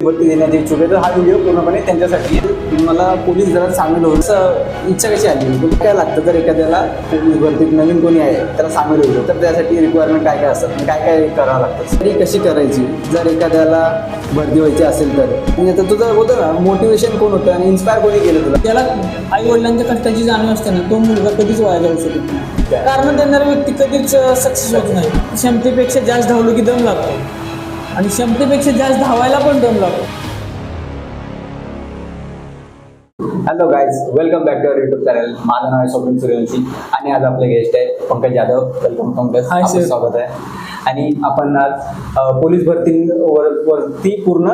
भरती देण्याची इच्छुक आहे तर हा व्हिडिओ पूर्णपणे त्यांच्यासाठी आहे. तुम्हाला पोलीस दलात सामील होण्याचं इच्छा कशी आली, काय लागतं जर एखाद्याला पोलीस भरतीत नवीन कोणी आहे त्याला सामील होईल तर त्यासाठी रिक्वायरमेंट काय काय असतात, काय काय करावं लागतं, तरी कशी करायची जर एखाद्याला भरती व्हायची असेल तर. म्हणजे आता तुझं होतं ना मोटिवेशन कोण होतं आणि इन्स्पायर कोणी केलं तुला? त्याला आई वडिलांच्या कष्टाची जाणीव असते ना, तो मुलगा कधीच वाया जाऊ शकत नाही. कारण देणारा व्यक्ती कधीच सक्सेस होत नाही. क्षमतेपेक्षा जास्त धावलो की दम लागतो आणि क्षमतेपेक्षा जास्त धावायला पण दम लागतो. Hello guys, welcome back to our YouTube channel. माझं नाव आहे स्वप्नील सूर्यवंशी आणि आज आपले गेस्ट आहे पंकज यादव. वेलकम पंकज, हाय आपलं सर. स्वागत आहे. आणि आपण आज पोलीस वरती पूर्ण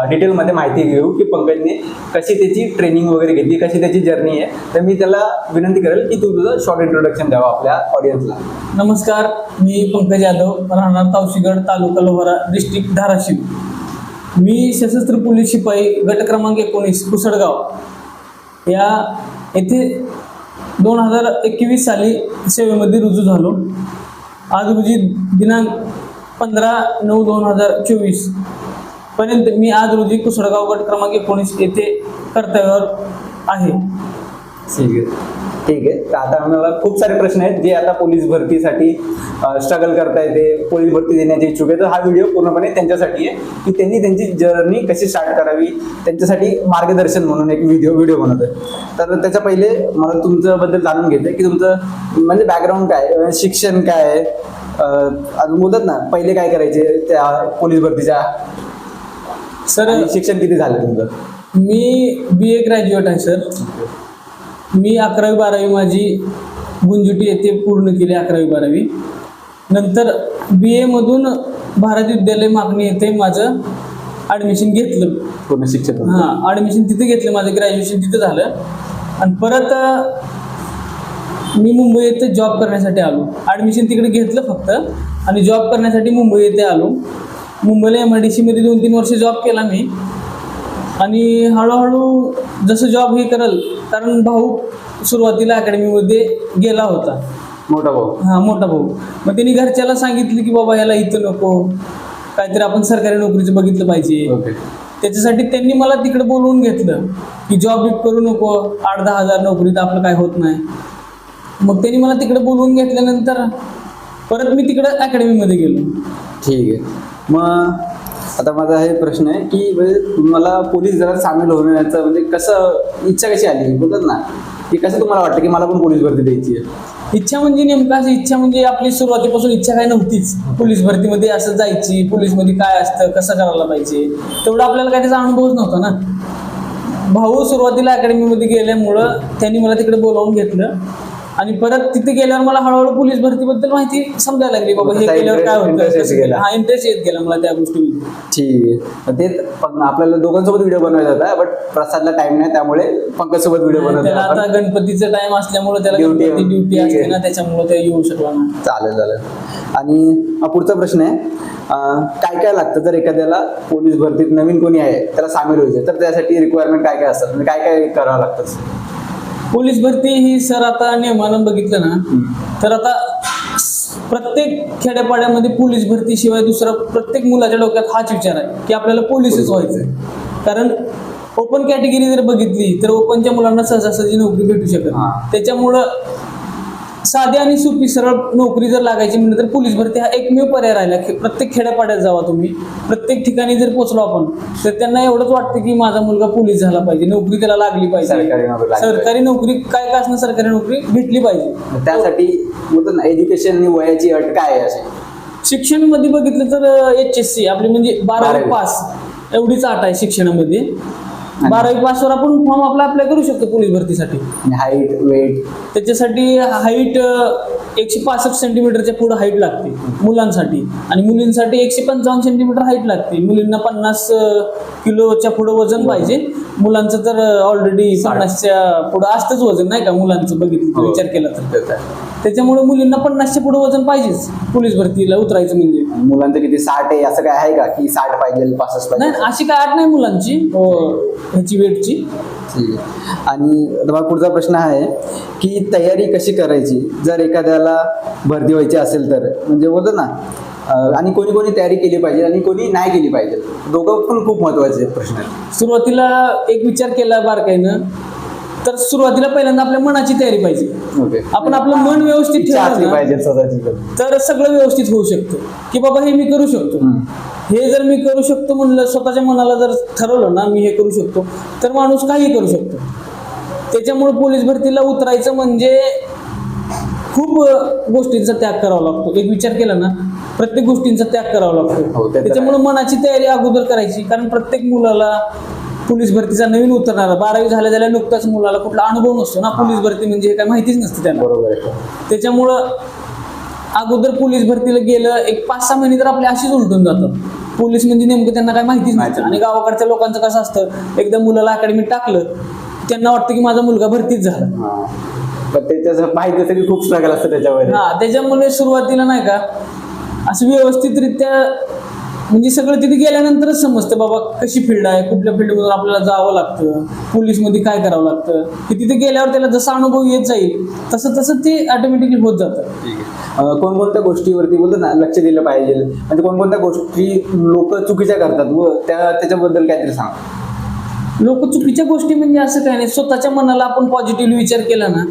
डिटेलमध्ये माहिती घेऊ की पंकजने कशी त्याची ट्रेनिंग वगैरे घेतली, कशी त्याची जर्नी आहे. तर मी त्याला विनंती करेल की तू तुझं शॉर्ट इंट्रोडक्शन द्यावं आपल्या ऑडियन्सला. नमस्कार, मी पंकज यादव, राहणार तावशीगड, तालुका लोहारा, डिस्ट्रिक्ट धाराशिव. मी सशस्त्र पोलीस शिपाई गट क्रमांक 19 कुसडगाव या येथे 2021 साली सेवेमध्ये रुजू झालो. आज रोजी दिनांक 15/9/2024 पर्यंत मी आज रोजी कुसडगाव गट क्रमांक 19 येथे कर्तव्यावर आहे. ठीक आहे. तर आता आम्हाला खूप सारे प्रश्न आहेत जे आता पोलीस भरतीसाठी स्ट्रगल करता येते, पोलीस भरती देण्याची इच्छुक आहे. तर हा व्हिडिओ पूर्णपणे त्यांच्यासाठी आहे की त्यांनी त्यांची जर्नी कशी स्टार्ट करावी, त्यांच्यासाठी मार्गदर्शन म्हणून एक व्हिडिओ बनवतोय. तर त्याच्या पहिले मला तुमच्याबद्दल जाणून घ्यायचं की तुमचं म्हणजे बॅकग्राऊंड काय, शिक्षण काय आहे, अजून बोलतात ना पहिले काय करायचे त्या पोलीस भरतीच्या. सर, शिक्षण किती झालं तुमचं? मी BA ग्रॅज्युएट आहे सर. मी 11वी-12वी माझी गुंजुटी येथे पूर्ण केली. 11वी-12वी नंतर BA मधून भारत विद्यालय मागणी येथे माझं ॲडमिशन घेतलं. पूर्ण शिक्षण? हां, ॲडमिशन तिथे घेतलं. माझं ग्रॅज्युएशन तिथं झालं आणि परत मी मुंबई येथे जॉब करण्यासाठी आलो. ॲडमिशन तिकडे घेतलं फक्त आणि जॉब करण्यासाठी मुंबई येथे आलो. मुंबईला MIDC मध्ये 2-3 वर्ष जॉब केला मी आणि हळूहळू जसं जॉब हे करल, कारण भाऊ सुरुवातीला अकॅडमीमध्ये गेला होता. मोठा भाऊ? हां, मोठा भाऊ. मग त्यांनी घरच्याला सांगितलं की बाबा याला इथं नको, काहीतरी आपण सरकारी नोकरीचं बघितलं पाहिजे. त्याच्यासाठी त्यांनी मला तिकडे बोलवून घेतलं की जॉब बिप करू नको, 8-10 हजार नोकरीत आपलं काय होत नाही. मग त्यांनी मला तिकडे बोलवून घेतल्यानंतर परत मी तिकडे अकॅडमीमध्ये गेलो. ठीक आहे. मग आता माझा हे प्रश्न आहे की म्हणजे तुम्हाला पोलीस दलात सामील होण्याचं म्हणजे कसं, इच्छा कशी आली बोलतात ना, की कसं तुम्हाला वाटतं की मला पण पोलीस भरती द्यायची आहे? इच्छा म्हणजे नेमकं असं, इच्छा म्हणजे आपली सुरुवातीपासून इच्छा काय नव्हतीच पोलीस भरतीमध्ये असं जायची. पोलीसमध्ये काय असतं, कसं करायला पाहिजे, तेवढं आपल्याला काय त्याचा अनुभवच नव्हता ना. भाऊ सुरुवातीला अकॅडमीमध्ये गेल्यामुळं त्यांनी मला तिकडे बोलावून घेतलं आणि परत तिथे गेल्यावर मला हळूहळू पोलीस भरतीबद्दल माहिती समजायला लागली. बाबा हे केल्यावर काय होतं, हा इंटरेस्ट येत गेला मला त्या गोष्टीमध्ये. ठीक आहे. ते पण आपल्याला दोघांसोबत व्हिडिओ बनवायचा होता, बट प्रसादला टाइम नाही त्यामुळे पंकज सोबत व्हिडिओ त्याला आता बनवतो. गणपतीचा टाइम असल्यामुळे त्याला ड्युटी असते ना, त्याच्यामुळे ते येऊ शकला ना. चालेल. आणि पुढचा प्रश्न आहे, काय काय लागतं जर एखाद्याला पोलीस भरतीत नवीन कोणी आहे त्याला सामील व्हायचं तर त्यासाठी रिक्वायरमेंट काय काय असतात, म्हणजे काय काय करावं लागतं? पोलीस भरती ही सर आता नियमानं बघितलं ना तर आता प्रत्येक खेड्यापाड्यामध्ये पोलीस भरती शिवाय दुसरा प्रत्येक मुलाच्या डोक्यात हाच विचार आहे की आपल्याला पोलीसच व्हायचं. कारण ओपन कॅटेगरी जर बघितली तर ओपनच्या मुलांना सहजासहजी नोकरी भेटू शकत. त्याच्यामुळं साधी आणि सोपी सरळ नोकरी जर लागायची म्हणजे तर पोलीस भरती हा एकमेव पर्याय राहिला. प्रत्येक खेड्यापाड्यात जावा तुम्ही, प्रत्येक ठिकाणी जर पोहोचलो आपण तर त्यांना एवढंच वाटतं की माझा मुलगा पोलीस झाला पाहिजे, नोकरी त्याला लागली पाहिजे, सरकारी नोकरी काय का असणं सरकारी नोकरी भेटली पाहिजे. त्यासाठी एज्युकेशन आणि वयाची अट काय आहे असे? शिक्षण मध्ये बघितलं तर HSC आपली म्हणजे 12वी पास एवढीच अट आहे शिक्षणामध्ये. 12वी पासवर आपण फॉर्म अप्लाय करू शकतो पोलीस भरतीसाठी. Height, weight? त्याच्यासाठी हाईट 165 सेंटीमीटरच्या पुढे हाईट लागते मुलांसाठी आणि मुलींसाठी 155 सेंटीमीटर हाईट लागते. मुलींना 50 किलोच्या पुढे वजन पाहिजे. मुलांचं तर ऑलरेडी 50च्या पुढे असतंच वजन, नाही का मुलांचं बघितलं विचार केला तर. त्याच्यामुळे मुलींना 50च्या पुढे वजन पाहिजेच पोलीस भरतीला उतरायचं म्हणजे. मुलांचं किती 60 आहे असं काय आहे का की 60 पाहिजे 65 पाहिजे? नाही, अशी काय अट नाही मुलांची ह्याची वेटची. ठीक आहे. आणि तुम्हाला पुढचा प्रश्न आहे की तयारी कशी करायची जर एखाद्याला भरती व्हायची असेल तर, म्हणजे बोलतो ना आणि कोणी कोणी तयारी केली पाहिजे आणि कोणी नाही केली पाहिजे, दोघं पण खूप महत्वाचे प्रश्न आहेत. सुरुवातीला एक विचार केला बारकाईनं, तर सुरुवातीला पहिल्यांदा आपल्या मनाची तयारी पाहिजे. ओके, आपण आपलं मन व्यवस्थित इच्छा असली ठेवलं ना, पाहिजे स्वतःची. तर सगळं व्यवस्थित होऊ शकतं की बाबा हे मी करू शकतो. हे जर मी करू शकतो म्हणलं, स्वतःच्या मनाला जर ठरवलं ना मी हे करू शकतो, तर माणूस काही करू शकतो. त्याच्यामुळे पोलीस भरतीला उतरायचं म्हणजे खूप गोष्टींचा त्याग करावा लागतो. एक विचार केला ना, प्रत्येक गोष्टींचा त्याग करावा हो, लागतो. ते तर त्याच्यामुळे मनाची तयारी अगोदर करायची, कारण प्रत्येक मुलाला पोलीस भरतीचा नवीन उतरणारा 12वी झाल्या नुकताच मुलाला कुठला अनुभव नसतो ना. पोलीस भरती म्हणजे हे काय माहितीच नसतं त्यांना. बरोबर आहे. त्याच्यामुळं अगोदर पोलीस भरतीला गेलं, एक 5-6 महिने तर आपले अशीच उलटून जातात. पोलीस म्हणजे नेमकं त्यांना काय माहितीच नसतं. आणि गावाकडच्या लोकांचं कसं असतं, एकदा मुलाला अकॅडमीत टाकलं त्यांना वाटतं की माझा मुलगा भरतीच झाला. पण त्याचं माहिती असतं की खूप स्ट्रगल असतं त्याच्यावर. त्याच्यामुळे सुरुवातीला नाही का असं व्यवस्थितरित्या म्हणजे सगळं तिथे गेल्यानंतरच समजतं बाबा कशी फील्ड आहे, कुठल्या फील्डमधून आपल्याला जावं लागतं, पोलीसमध्ये काय करावं लागतं. की तिथे गेल्यावर त्याला जसा अनुभव येत जाईल तसं तसं ते ऑटोमॅटिकली होत जातं. कोणकोणत्या गोष्टीवरती बोलतो ना लक्ष दिलं पाहिजे, म्हणजे कोणकोणत्या गोष्टी लोक चुकीच्या करतात व त्याच्याबद्दल काहीतरी सांग. लोक चुकीच्या गोष्टी म्हणजे असं काय नाही, स्वतःच्या मनाला आपण पॉझिटिव्हली विचार केला ना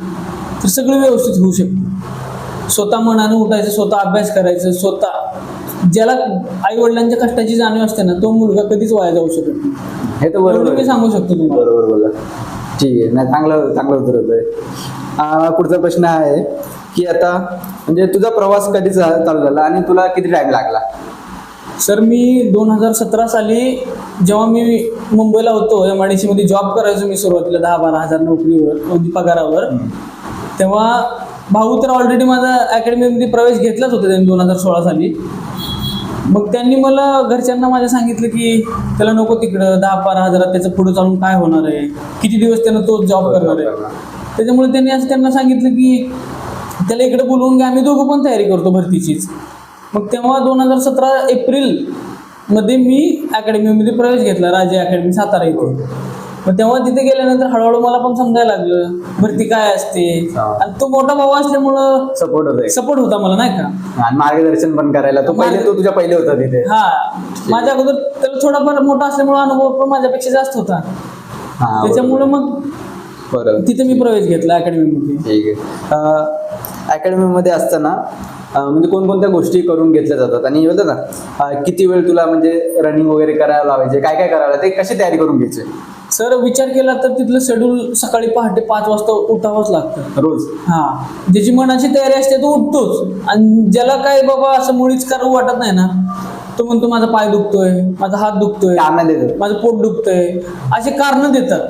तर सगळं व्यवस्थित होऊ शकतं. स्वतः मनानं उठायचं, स्वतः अभ्यास करायचं, स्वतः ज्याला आई वडिलांच्या कष्टाची जाणीव असते ना तो मुलगा कधीच वाया जाऊ शकत नाही. हे तर बरोबर मी सांगू शकतो तुम्हाला. बरोबर बोला. ठीक आहे, नाही चांगलं उत्तर होतंय. पुढचा प्रश्न आहे की आता म्हणजे तुझा प्रवास कधी चालू झाला आणि तुला किती टाइम लागला? सर मी 2017 साली जेव्हा मी मुंबईला होतो, MIDC मध्ये जॉब करायचो मी सुरुवातीला 10-12 हजार नोकरीवर पगारावर, तेव्हा भाऊ तर ऑलरेडी माझा अकॅडमीमध्ये प्रवेश घेतलाच होता त्यांनी 2016 साली. मग त्यांनी मला घरच्यांना माझ्या सांगितलं की त्याला नको तिकडं 10-12 हजारात त्याचं पुढे चालून काय होणार आहे, किती दिवस त्यानं तो जॉब करणार आहे. त्याच्यामुळे त्यांनी असं त्यांना सांगितलं की त्याला इकडे बोलवून घ्या, आम्ही दोघं पण तयारी करतो भरतीचीच. मग तेव्हा 2017 एप्रिलमध्ये मी अकॅडमीमध्ये प्रवेश घेतला, राजे अकॅडमी सातारा इथे. मग तेव्हा तिथे गेल्यानंतर हळूहळू मला पण समजायला लागलं भरती काय असते. आणि तो मोठा भाऊ असल्यामुळं सपोर्ट होता मला नाही का, आणि मार्गदर्शन पण करायला. तो तुझ्या पहिले होता तिथे. माझ्या अगोदर त्याला थोडाफार मोठा असल्यामुळे अनुभव पण माझ्यापेक्षा जास्त होता. त्याच्यामुळे मग तिथे मी प्रवेश घेतला अकॅडमीमध्ये. ठीक आहे. अकॅडमीमध्ये असताना म्हणजे कोणकोणत्या गोष्टी करून घेतल्या जातात आणि बोलतो ना किती वेळ तुला म्हणजे रनिंग वगैरे करायला लावायचे, काय काय करायला, ते कशी तयारी करून घ्यायचे? सर विचार केला तर तिथलं शेड्यूल सकाळी पहाटे 5 वाजता उठावंच लागतं रोज. ज्याची मनाची तयारी असते तो उठतोच. आणि ज्याला काय बाबा असं मुळीच करू वाटत नाही ना, तो म्हणतो माझा पाय दुखतोय, माझा हात दुखतोय, माझं पोट दुखतोय, असे कारण देतात.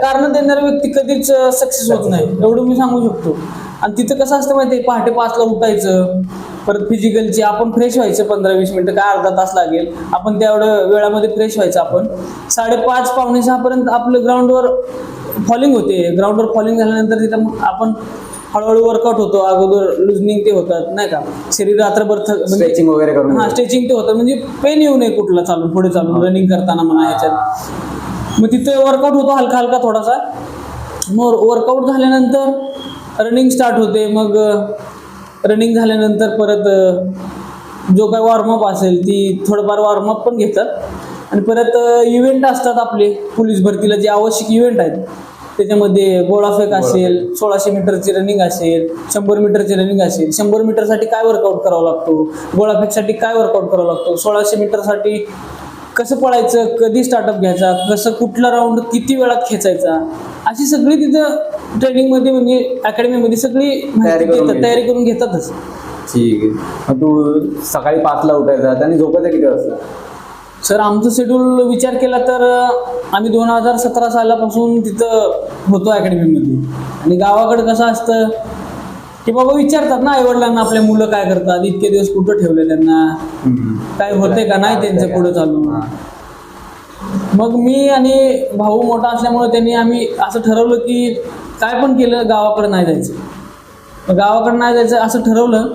कारण देणारा व्यक्ती कधीच सक्सेस होत नाही, एवढं मी सांगू शकतो. आणि तिथं कसं असतं माहिती, पहाटे 5ला उठायचं, परत फिजिकलची आपण फ्रेश व्हायचं 15-20 मिनिटं, काय अर्धा तास लागेल, आपण तेवढं वेळामध्ये फ्रेश व्हायचं. आपण 5:30-5:45 पर्यंत आपलं ग्राउंडवर फॉलिंग होते. ग्राउंडवर फॉलिंग झाल्यानंतर तिथं आपण हळूहळू वर्कआउट होतो. अगोदर लुजनिंग ते होतात नाही का, शरीर रात्रभर स्ट्रेचिंग वगैरे करून. स्ट्रेचिंग ते होतं म्हणजे पेन येऊ नये कुठला चालून पुढे चालून रनिंग करताना म्हणा ह्याच्यात. मग तिथे वर्कआउट होतो हलका हलका थोडासा. मग वर्कआउट झाल्यानंतर रनिंग स्टार्ट होते. मग रनिंग झाल्यानंतर परत जो काय वॉर्मअप असेल ती थोडंफार वॉर्मअप पण घेतात. आणि परत इव्हेंट असतात आपले पोलीस भरतीला जे आवश्यक इव्हेंट आहेत, त्याच्यामध्ये गोळाफेक असेल, 1600 मीटरची रनिंग असेल, 100 मीटरची रनिंग असेल. 100 मीटरसाठी काय वर्कआउट करावं लागतो, गोळाफेकसाठी काय वर्कआउट करावं लागतो, 1600 मीटरसाठी कसं पळायचं, कधी स्टार्टअप घ्यायचा, कसं कुठला राऊंड किती वेळात खेचायचा, अशी सगळी तिथं ट्रेनिंगमध्ये म्हणजे अकॅडमीमध्ये सगळी तयारी करून घेतातच. ठीक आहे. मग तू सकाळी 5ला उठायचा आणि झोपायचं किती वाजता? सर आमचं शेड्यूल विचार केला तर आम्ही 2017 सालापासून तिथं होतो अकॅडमीमध्ये. आणि गावाकडे कसं असतं की बाबा विचारतात ना आईवडिलांना आपल्या मुलं काय करतात, इतके दिवस कुठं ठेवले त्यांना, काय होते का नाही त्यांचं पुढे चालू. मग मी आणि भाऊ मोठा असल्यामुळे त्यांनी आम्ही असं ठरवलं की काय पण केलं गावाकडे नाही जायचं, गावाकडे नाही जायचं असं ठरवलं.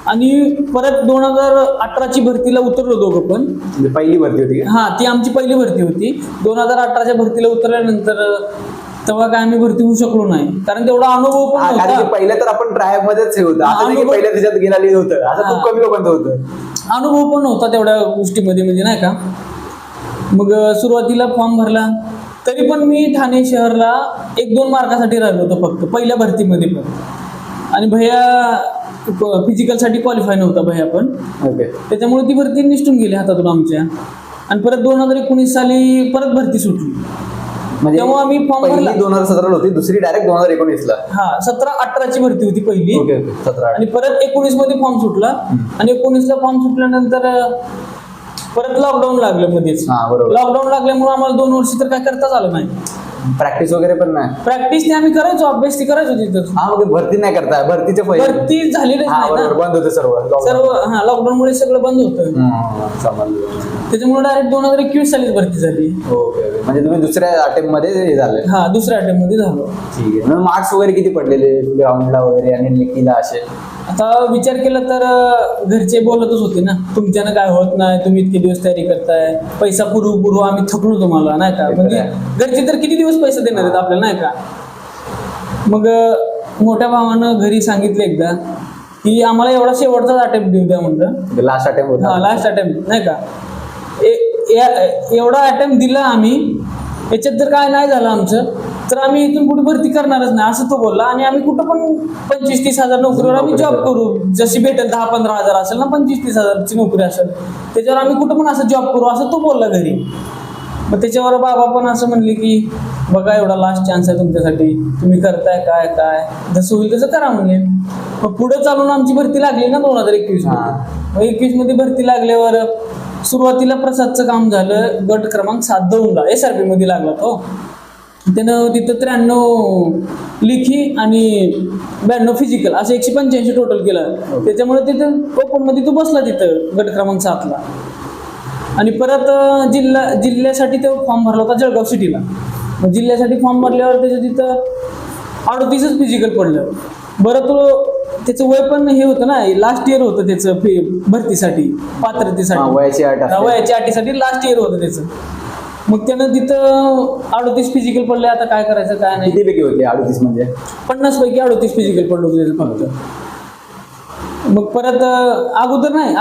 आणि परत 2018ची भरतीला उतरलो दोघं पण. पहिली भरती होती? ती आमची पहिली भरती होती. 2018च्या भरतीला उतरल्यानंतर तेव्हा काय आम्ही भरती होऊ शकलो नाही, कारण तेवढा अनुभव पण कारण की नव्हता. पहिले तर आपण ट्राय मध्येच हे होतं, असं नाही की अनुभव- पहिले त्याच्यात गेलेलं होतं, असं खूप कमी लोकांचं होतं. अनुभव पण नव्हता तेवढ्या गोष्टीमध्ये, म्हणजे नाही का. मग सुरुवातीला फॉर्म भरला, तरी पण मी ठाणे शहरला 1-2 मार्कासाठी राहिलो होतो फक्त पहिल्या भरतीमध्ये पण. आणि भैया फिजिकलसाठी क्वालिफाय नव्हता भैया पण, ओके. त्याच्यामुळे ती भरती निष्ठून गेली हातातून आमच्या. आणि परत 2019 साली परत भरती सुटली. म्हणजे तेव्हा आम्ही फॉर्म पहिली भरला. 2017 होती, दुसरी डायरेक्ट 2019 ला. हा, 17-18ची भरती होती पहिली. Okay okay. 17. आणि परत 19 मध्ये फॉर्म सुटला. आणि 19 ला फॉर्म सुटल्यानंतर परत लॉकडाऊन लागलं मध्येच. हा, बरोबर. लॉकडाऊन लागल्यामुळे आम्हाला 2 वर्ष तर काय करताच आलं नाही. प्रॅक्टिस वगैरे पण नाही. प्रॅक्टिस ते आम्ही करायचो, अभ्यास ती करायचो तिथं. हा, मग भरती नाही करताय, भरतीचे पहिले. भरती झालेलीच हा, नाही बरोबर, ना. बंद होते सर्व. सर्व लॉकडाऊन मुळे सगळं बंद होतं. समजलं. त्याच्यामुळे डायरेक्ट 2021 सालीच भरती झाली. Okay okay. म्हणजे तुम्ही दुसऱ्या अटेम्प्ट मध्ये हे झाले. हा, दुसऱ्या अटेम्प्ट मध्ये झालो. ठीक आहे. मग मार्क्स वगैरे किती पडलेले ग्राउंडला वगैरे आणि लेखीला असे? आता विचार केला तर घरचे बोलतच होते ना, तुमच्यानं काय होत नाही, तुम्ही इतके दिवस तयारी करताय, पैसा पुरवू आम्ही थकलो तुम्हाला, नाही का. म्हणजे घरचे तर किती दिवस पैसे देणार आहेत आपल्याला, नाही का. मग मोठ्या भावानं घरी सांगितलं एकदा की आम्हाला एवढा शेवटचाच अटेम्प्ट देऊ द्या म्हणलं. लास्ट अटेम्प्ट होता. हा, लास्ट अटेम्प्ट, नाही का. एवढा अटेम्प्ट दिला आम्ही, याच्यात जर काय नाही झालं आमचं तर आम्ही इथून कुठे भरती करणारच नाही, असं तो बोलला. आणि आम्ही कुठं पण 25-30 हजार नोकरीवर आम्ही जॉब करू, जशी भेटेल 10-15 हजार असेल ना, 25-30 हजारची नोकरी असेल त्याच्यावर आम्ही कुठं पण असं जॉब करू, असं तो बोलला घरी. मग त्याच्यावर बाबा पण असं म्हणले की बघा, एवढा लास्ट चान्स आहे तुमच्यासाठी, तुम्ही करताय काय काय, जसं होईल तसं करा म्हणले. मग पुढे चालून आमची भरती लागली ना 2021 मध्ये. मग 21 मध्ये भरती लागल्यावर सुरुवातीला प्रसादचं काम झालं, गट क्रमांक 7 दौंडला SRP मध्ये लागला तो. त्यानं तिथं 93 लेखी आणि 92 फिजिकल असं 185 टोटल केलं. त्याच्यामुळे तिथं ओपन मध्ये तो बसला तिथं गट क्रमांक 7 ला. आणि परत जिल्ह्यासाठी तो फॉर्म भरला होता जळगाव सिटीला. मग जिल्ह्यासाठी फॉर्म भरल्यावर त्याचं तिथं 38च फिजिकल पडलं. बरं, तो त्याचं वय पण हे होतं ना, लास्ट इयर होतं त्याचं भरतीसाठी, पात्रतेसाठी, वयाच्या अटीसाठी लास्ट इयर होतं त्याचं. मग त्यानं तिथं 38 फिजिकल पडले. आता काय करायचं काय नाही. किती पैकी होते 38 म्हणजे? 50 पैकी 38 फिजिकल पडलं होतं त्याचं फक्त. मग परत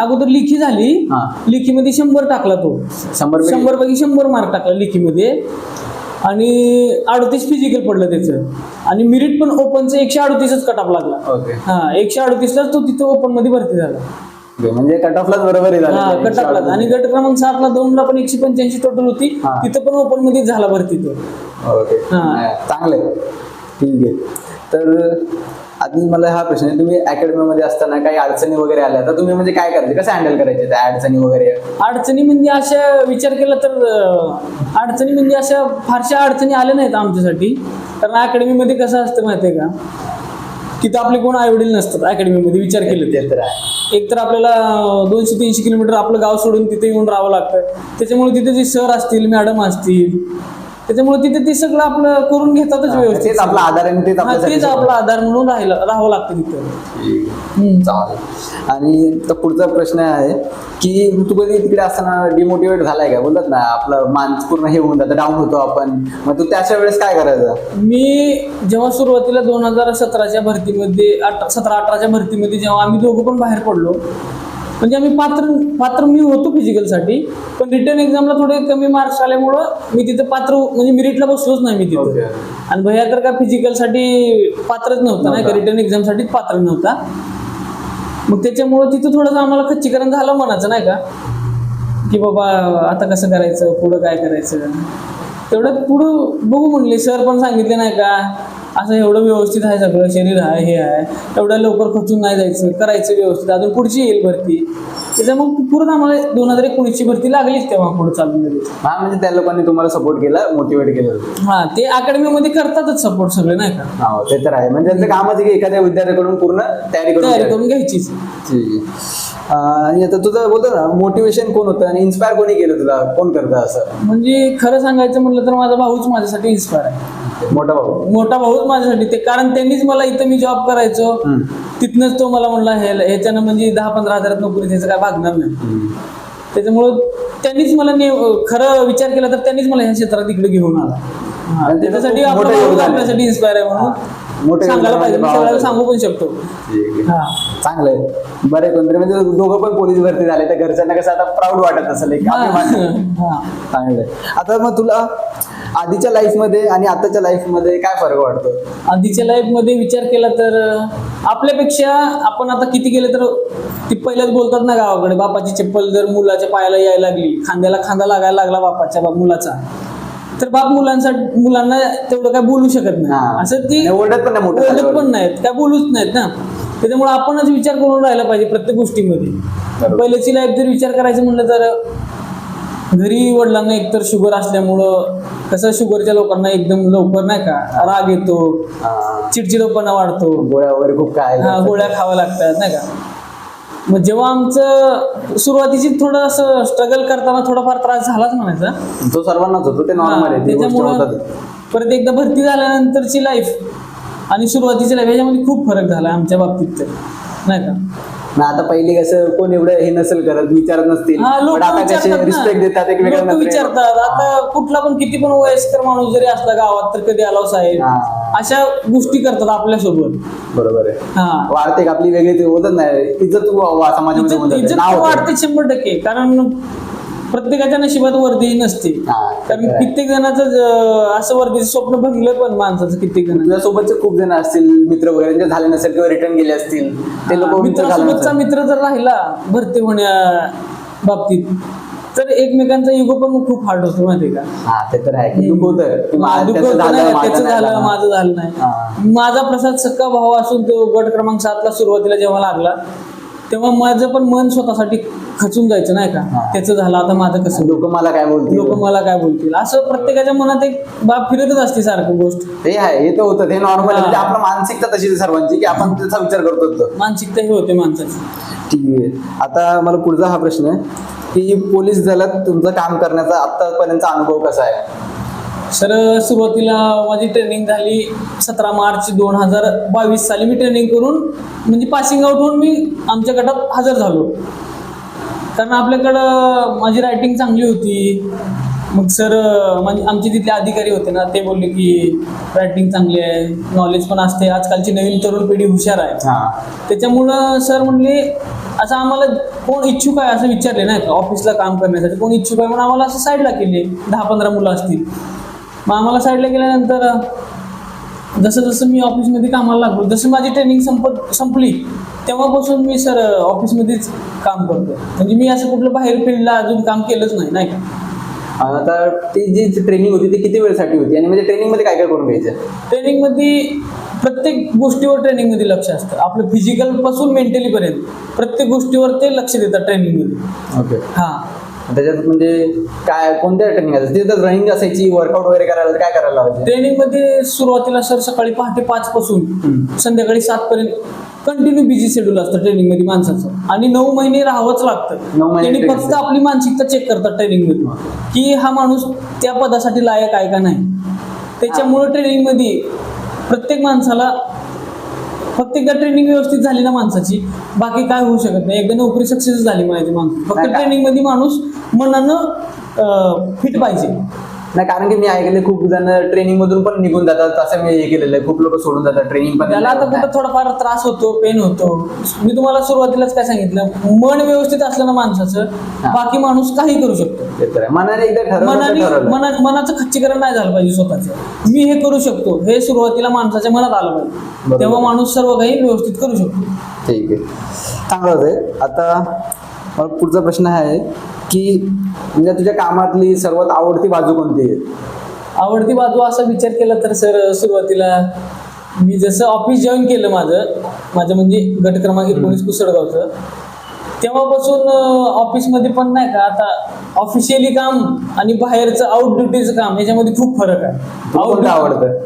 अगोदर लेखी झाली. लेखीमध्ये 100 टाकला तो. 100 पैकी 100 मार्क टाकला लेखीमध्ये. आणि 38 फिजिकल पडलं त्याचं. आणि मेरिट पण ओपनचं 138च कट ऑफ लागला. हा, 138लाच तो तिथं ओपन मध्ये भरती झाला. म्हणजे कट ऑफलाच बरोबर आहे. कट ऑफला. आणि गट क्रमांक 7 ला दौंडला पण 185 टोटल होती, तिथं पण ओपन मध्ये झाला भरती तो. ओके, चांगलं, ठीक आहे. तर आधी मला हा प्रश्न आहे, तुम्ही अकॅडमीमध्ये असताना काही अडचणी वगैरे आल्या तर तुम्ही म्हणजे काय करायचे, कसं हँडल करायचे त्या अडचणी वगैरे? अडचणी म्हणजे अशा विचार केला तर अडचणी म्हणजे अशा फारशा अडचणी आल्या नाहीत आमच्यासाठी. कारण अकॅडमीमध्ये कसं असतं माहितीये का, तिथं आपले कोण आई वडील नसतात अकॅडमीमध्ये. विचार केले तर एक तर आपल्याला 200-300 किलोमीटर आपलं गाव सोडून तिथे येऊन राहावं लागतं. त्याच्यामुळे तिथे जे सर असतील, मॅडम असतील, त्याच्यामुळे तिथे ते सगळं आपलं करून घेतातच व्यवस्थित. तेच आपला आधार आहे, तेच आपला आधार म्हणून राहावं लागतं तिथं. चालेल. आणि तर पुढचा प्रश्न आहे की तू कधी तिकडे असताना डिमोटिवेट झालाय का? बोलतात ना, आपलं मानस पूर्ण हे होऊन जातं, डाऊन होतो आपण. मग तू त्याच्या वेळेस काय करायचं? मी जेव्हा सुरुवातीला 2017च्या भरतीमध्ये 17-18च्या भरतीमध्ये जेव्हा आम्ही दोघं पण बाहेर पडलो, म्हणजे आम्ही पात्र मी होतो फिजिकलसाठी, पण रिटर्न एक्झामला थोडे कमी मार्क्स आल्यामुळं मी तिथं म्हणजे मेरिटला बसलोच नाही मी तिथं. आणि भैया तर का फिजिकलसाठी पात्रच नव्हता, नाही का, रिटर्न एक्झामसाठीच पात्र नव्हता. मग त्याच्यामुळं तिथं थोडंसं आम्हाला खच्चीकरण झालं मनाचं, नाही का, की बाबा आता कसं करायचं, पुढं काय करायचं. तेवढं पुढं बघू म्हणले. सर पण सांगितले, नाही का, असं एवढं व्यवस्थित आहे सगळं, शरीर आहे, हे आहे, एवढ्या लवकर खचून नाही जायचं, करायचं व्यवस्थित, अजून पुढची येईल भरती. त्याच्या मग पुढं आम्हाला 2019ची भरती लागलीच तेव्हा पुढे चालून गेली. हा, म्हणजे त्या लोकांनी तुम्हाला सपोर्ट केला, मोटिवेट केलं. हा, ते अकॅडमीमध्ये करतातच सपोर्ट सगळे, नाही का. हा, ते तर आहे. म्हणजे त्यांचं कामच आहे की एखाद्या विद्यार्थ्याकडून पूर्ण तयारी करून घ्यायचीच. ठीक आहे. आणि आता तुझं बोलतो ना, मोटिवेशन कोण होतं आणि इन्स्पायर कोणी केलं तुला, कोण करतं असं? म्हणजे खरं सांगायचं म्हटलं तर माझा भाऊच माझ्यासाठी इन्स्पायर आहे. मोठा भाऊच माझ्यासाठी. ते कारण त्यांनीच मला, इथं मी जॉब करायचो तिथनच तो मला म्हणला ह्याच्यानं म्हणजे 10-15 हजारात नोकरी त्याचं काय भागणार नाही. त्याच्यामुळं त्यांनीच मला खरं विचार केला तर त्यांनीच मला ह्या क्षेत्रात इकडे घेऊन आला. आणि त्याचं त्याच्यासाठी खूप मोठं आपला भाऊ योगदान आहे. आपल्यासाठी इन्स्पायर आहे म्हणून मोठं सांगायला योगदान पाहिजे, मी म्हणजे सगळ्याला भावाचं. सांगू पण शकतो. हा चांगलं आहे. बरे कोणतरी म्हणजे दोघं पण पोलीस भरती झाले तर घरच्यांना कसं आता प्राऊड वाटत असेल एक अभिमान. हा. चांगलं आहे. आता मग तुला आधीच्या लाईफ मध्ये आणि आताच्या लाईफ मध्ये काय फरक वाटतो? आधीच्या लाईफ मध्ये विचार केला तर आपल्यापेक्षा आपण आता किती गेले तर ती पहिल्याच बोलतात ना गावाकडे, बापाची चप्पल जर मुलाच्या पायाला यायला लागली, खांद्याला खांदा लागायला लागला बापाच्या मुलाचा, तर बाप मुलांना तेवढं काय बोलू शकत नाही. हा. असं ती आणि ओरडत पण नाही मोठं ओरडत झाल्यावर. पण नाहीत, काय बोलूच नाहीत ना. त्याच्यामुळे आपणच विचार करून राहायला पाहिजे प्रत्येक गोष्टीमध्ये. बरोबर. पहिल्याची लाईफ जर विचार करायचं म्हणलं तर घरी वडिलांना एकतर शुगर असल्यामुळं कसं शुगरच्या लोकांना एकदम लवकर नाही का राग येतो, हा. चिडचिडपणा वाढतो, गोळ्या वगैरे खूप काय गोळ्या खाव्या लागतात नाही का. मग जेव्हा आमचं सुरुवातीची थोडं असं स्ट्रगल करताना थोडाफार त्रास झालाच म्हणायचा. तो सर्वांनाच होतो, ते नॉर्मल आहे, ती गोष्ट त्याच्यामुळं होतात. परत एकदा भरती झाल्यानंतरची लाईफ आणि सुरुवातीची लाईफ याच्यामध्ये खूप फरक झाला आमच्या बाबतीत तर नाही का. ना आता पहिली कसं कोण एवढं हे नसेल करत, विचारत नसतील, हा, लोक पण आता कसे रिस्पेक्ट देतात एकमेकांना. लोक विचारतात. आता कुठला पण किती पण वयस्कर माणूस जरी असला गावात तर कधी आलाव साहेब, हा. अशा गोष्टी करतात आपल्यासोबत. बरोबर आहे. हा, वाढते का आपली वेगळी ते होतच नाही, इज्जत समाजामध्ये होऊन जाते, इज्जत नाव होतं. वाढते 100%. कारण प्रत्येकाच्या नशिबात वर्दीही नसते. हा, कारण ते तर आहे. कित्येक जणांचं असं वर्दीचं स्वप्न बघितलं पण माणसाचं कित्येक जण. तुझ्यासोबतचे खूप जण असतील मित्र वगैरे, जे झाले नसेल किंवा रिटर्न गेले असतील, ते लोक मित्रासोबतचा मित्र जर राहिला भरती होण्या बाबतीत तर एकमेकांचा इगो पण खूप हार्ड होतो माहिती का. हा, ते तर आहे की दुःख होतं की दुःख होतं नाही, त्याचं झालं माझं झालं हा. नाही. माझा प्रसाद सक्का भाऊ असून तो गट क्रमांक 7ला सुरुवातीला जेव्हा लागला तेव्हा माझं पण मन स्वतःसाठी खचून जायचं नाही का. हा. त्याचं झालं आता माझं कसं, लोक मला काय बोलतील, लोक मला काय बोलतील, असं प्रत्येकाच्या मनात एक बाब फिरतच असते सारखी गोष्ट. हे आहे, हे तर होतं, हे नॉर्मल हा. म्हणजे आपलं मानसिकता तशी आहे सर्वांची की आपण त्याचा विचार करतो तो. मानसिकता ही होते माणसाची. ठीक आहे. आता मला पुढचा हा प्रश्न आहे की पोलीस दलात तुमचं काम करण्याचा आतापर्यंतचा अनुभव कसा आहे? सर सुरुवातीला माझी ट्रेनिंग झाली 17 मार्च 2022 साली. मी ट्रेनिंग करून म्हणजे पासिंग आउट होऊन मी आमच्या गटात हजर झालो. कारण आपल्याकडं माझी रायटिंग चांगली होती. मग सर आमचे तिथले अधिकारी होते ना, ते बोलले की रायटिंग चांगली आहे, नॉलेज पण असते, आजकालची नवीन तरुण पिढी हुशार आहे. हा. त्याच्यामुळं सर म्हणले असं आम्हाला कोण इच्छुक आहे असं विचारले नाही का ऑफिसला काम करण्यासाठी, कोण इच्छुक आहे म्हणून आम्हाला असं साईडला केले. 10-15 मुलं असतील. मग आम्हाला साईडला गेल्यानंतर जसं जसं मी ऑफिसमध्ये कामाला लागलो, जसं माझी ट्रेनिंग संपली तेव्हापासून मी सर ऑफिसमध्येच काम करतो. म्हणजे मी असं कुठलं बाहेर फील्डला अजून काम केलंच नाही का. आता ती जी ट्रेनिंग होती ती किती वेळसाठी होती आणि म्हणजे ट्रेनिंग मध्ये काय काय करून घ्यायचं? ट्रेनिंगमध्ये प्रत्येक गोष्टीवर ट्रेनिंगमध्ये लक्ष असतं. आपलं फिजिकल पासून मेंटली पर्यंत प्रत्येक गोष्टीवर ते लक्ष देतात ट्रेनिंगमध्ये. ओके. हां, त्याच्यात म्हणजे काय कोणत्या ट्रेनिंग असायची? तिथं रनिंग असायची, वर्कआउट वगैरे करायला काय करायला लावायचं? ट्रेनिंगमध्ये सुरुवातीला सर सकाळी पहाटे 5 पासून संध्याकाळी 7 पर्यंत कंटिन्यू बिझी शेड्यूल असतं ट्रेनिंगमध्ये माणसाचं. आणि 9 महिने राहावंच लागतं. 9 महिने त्यांनी training फक्त आपली मानसिकता चेक करतात ट्रेनिंगमध्ये की हा माणूस त्या पदासाठी लायक आहे का नाही. त्याच्यामुळे ट्रेनिंगमध्ये प्रत्येक माणसाला फक्त एकदा ट्रेनिंग व्यवस्थित झाली ना माणसाची, बाकी काय होऊ शकत नाही. एकदा नोकरी सक्सेस झाली म्हणायची माणूस. फक्त ट्रेनिंगमध्ये माणूस मनानं फिट पाहिजे. नाही, कारण की मी ऐकले खूप जण ट्रेनिंग मधून पण निघून जातात, असं मी हे केलेलं आहे. खूप लोक सोडून जातात ट्रेनिंग पण. त्याला आता कुठं थोडाफार त्रास होतो, पेन होतो. मी तुम्हाला सुरुवातीलाच काय सांगितलं, मन व्यवस्थित असलं ना माणसाचं, बाकी माणूस काही करू शकतो. ते तर आहे. मनाने एकदा ठरवलं. मनाचं खच्चीकरण नाही झालं पाहिजे स्वतःचं. मी हे करू शकतो हे सुरुवातीला माणसाच्या मनात आलं पाहिजे, तेव्हा माणूस सर्व काही व्यवस्थित करू शकतो. ठीक आहे, चांगलं आहे. आता मला पुढचा प्रश्न आहे की म्हणजे तुझ्या कामातली सर्वात आवडती बाजू कोणती आहे? आवडती बाजू असा विचार केला तर सर सुरुवातीला मी जसं ऑफिस जॉईन केलं माझं म्हणजे गट क्रमांक 19 कुसडगावचं, तेव्हापासून ऑफिसमध्ये पण नाही का आता ऑफिशियली काम आणि बाहेरचं आउट ड्युटीचं काम याच्यामध्ये खूप फरक आहे. कोणतं आवडतं?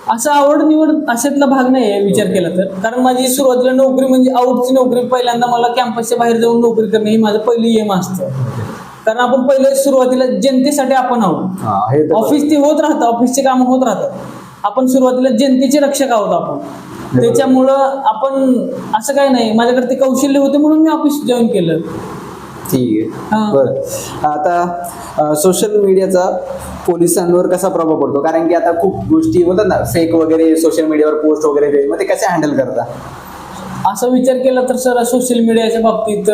असं आवड निवड अशातला भाग नाही आहे विचार केला तर. कारण माझी सुरुवातीला नोकरी म्हणजे आउटची नोकरी, पहिल्यांदा मला कॅम्पसच्या बाहेर जाऊन नोकरी करणे हे माझं पहिलं एम असतं. कारण आपण पहिलं सुरुवातीला जनतेसाठी आपण आहोत. ऑफिस ते होत राहतं, ऑफिसचे काम होत राहतात. आपण सुरुवातीला जनतेचे रक्षक आहोत आपण. त्याच्यामुळं आपण असं काही नाही, माझ्याकडे ते कौशल्य होते म्हणून मी ऑफिस जॉईन केलं. ठीक हा. आहे. बरं, आता सोशल मीडियाचा पोलिसांवर कसा प्रभाव पडतो? कारण की आता खूप गोष्टी बोलतात ना, फेक वगैरे सोशल मीडियावर पोस्ट वगैरे ते, मग ते कसे हँडल करता? असा विचार केला तर सर सोशल मीडियाच्या बाबतीत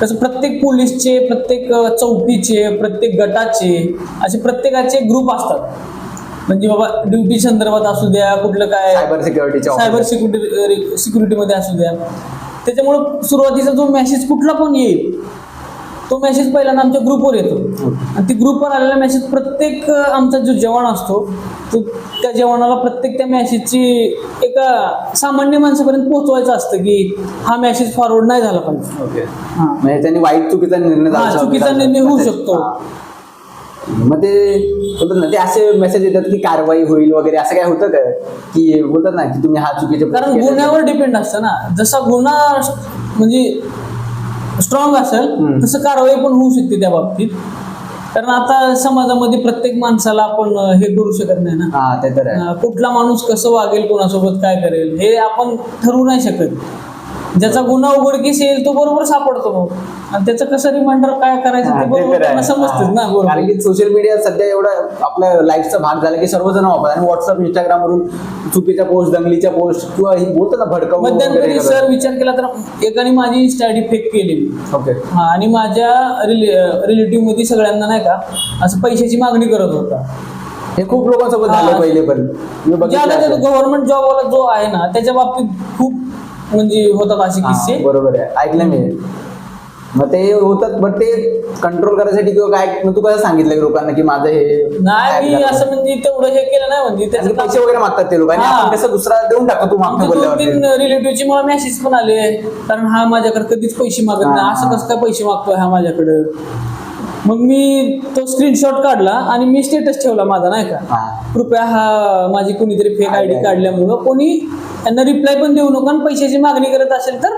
कसं प्रत्येक पोलीसचे, प्रत्येक चौकीचे, प्रत्येक गटाचे असे प्रत्येकाचे ग्रुप असतात. म्हणजे बाबा ड्युटी संदर्भात असू द्या, कुठलं काय सायबर सिक्युरिटीच्या सायबर सिक्युरिटीमध्ये असू द्या. त्याच्यामुळं सुरुवातीचा जो मेसेज कुठला पण येईल तो मेसेज पहिल्यांदा आमच्या ग्रुपवर येतो. आणि ती ग्रुपवर आलेला मेसेज प्रत्येक आमचा जो जवान असतो तो त्या जवानाला प्रत्येक त्या मेसेजची एका सामान्य माणसापर्यंत पोहोचवायचं असतं की हा मेसेज फॉरवर्ड नाही झाला पाहिजे. ओके. हा. म्हणजे त्यांनी वाईट चुकीचा निर्णय हा, चुकीचा निर्णय होऊ शकतो. मग ते बोलतात ना, ते असे मेसेज येतात की कारवाई होईल वगैरे, असं काय होतं का? की बोलतात ना की तुम्ही हा चुकीचे कारण गुन्ह्यावर डिपेंड असतं ना. जसा गुन्हा म्हणजे स्ट्रॉंग असेल तसं कारवाई पण होऊ शकते त्या बाबतीत. कारण आता समाजामध्ये प्रत्येक माणसाला आपण हे करू शकत नाही ना. हा, ते तर आहे. कुठला माणूस कसं वागेल, कोणासोबत काय करेल हे आपण ठरवू नाही शकत. ज्याचा गुन्हा उघडकीस येईल तो बरोबर सापडतो मग, आणि त्याचं कसं रिमाइंडर काय करायचं हा, ते ते बरोबर तर त्यांना आहे. समजतेच ना. हा. बरोबर. कारण की सोशल मीडिया सध्या एवढा आपल्या लाईफचा भाग झाला की सर्वजण वापरतात. आणि व्हॉट्सअप, इंस्टाग्राम वरून चुकीच्या पोस्ट, दंगलीच्या पोस्ट किंवा ही बोलतो ना भडकाऊ मध्यंतरी सर विचार केला तर एकाने माझी इंस्टा आयडी फेक केलेली. ओके. हा, आणि माझ्या रिलेटिव्ह मध्ये सगळ्यांना नाही का असं पैशाची मागणी करत होता. हे खूप लोकांसोबत झालं हा. पहिले, पण मी बघितलं असेल. गव्हर्नमेंट जॉबवाला जो आहे ना त्याच्या बाबतीत खूप म्हणजे होतात असे किस्से. हा, बरोबर आहे, ऐकलं मी. मग ते होतात, बट ते कंट्रोल करायसाठी किंवा काय, मग तू कसं सांगितलं की लोकांना की माझं हे नाही, मी असं म्हणजे तेवढं हे केलं नाही. म्हणजे आणि त्याचं पैसे वगैरे मागतात ते लोक, आणि हा. आपण कसं दुसरा देऊन टाकतो, तू मागतो आमच्या 2-3 बोलल्यावर. रिलेटिव्हचे मला मेसेज पण आले, कारण हा माझ्याकडे कधीच पैसे मागत नाही, हा. असं कसं काय पैसे मागतोय हा माझ्याकडे. मग मी तो स्क्रीनशॉट काढला आणि मी स्टेटस ठेवला माझा, नाही का, हा. कृपया हा माझी कोणीतरी फेक आयडी काढल्यामुळं कोणी त्यांना रिप्लाय पण देऊ नका, आणि पैशाची मागणी करत असेल तर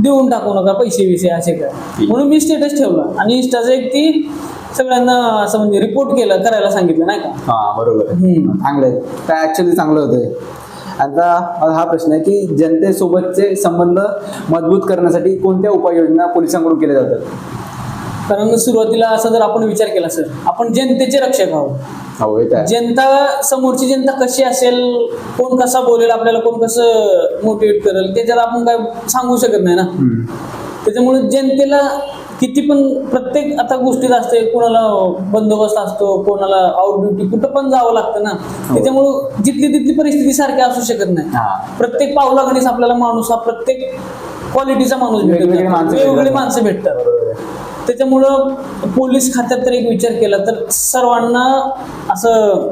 देऊन टाकू नका पैसे विषय असे काय. म्हणून मी स्टेटस ठेवला आणि इंस्टाचं एक ती सगळ्यांना असं म्हणजे रिपोर्ट करायला सांगितलं, नाही का. हा, बरोबर आहे. चांगलं आहे, काय ऍक्च्युली चांगलं होतंय. आता हा प्रश्न आहे की जनतेसोबतचे संबंध मजबूत करण्यासाठी कोणत्या उपाययोजना पोलिसांकडून केल्या जातात? कारण सुरुवातीला असा जर आपण विचार केला सर, आपण जनतेचे रक्षक आहोत. हो, येत आहे. जनता, समोरची जनता कशी असेल, कोण कसा बोलेल आपल्याला, कोण कसं मोटिवेट करेल त्याच्यात आपण काय सांगू शकत नाही ना. त्याच्यामुळे जनतेला किती पण प्रत्येक आता गोष्टीत असते, कोणाला बंदोबस्त असतो, कोणाला आउट ड्युटी, कुठं पण जावं लागतं ना. त्याच्यामुळं जिथली तिथली परिस्थिती सारखी असू शकत नाही. प्रत्येक पावलागणीच आपल्याला माणूस हा प्रत्येक क्वालिटीचा माणूस भेटतो, वेगवेगळी माणसं भेटतात. त्याच्यामुळं पोलीस खात्यात तर एक विचार केला तर सर्वांना असं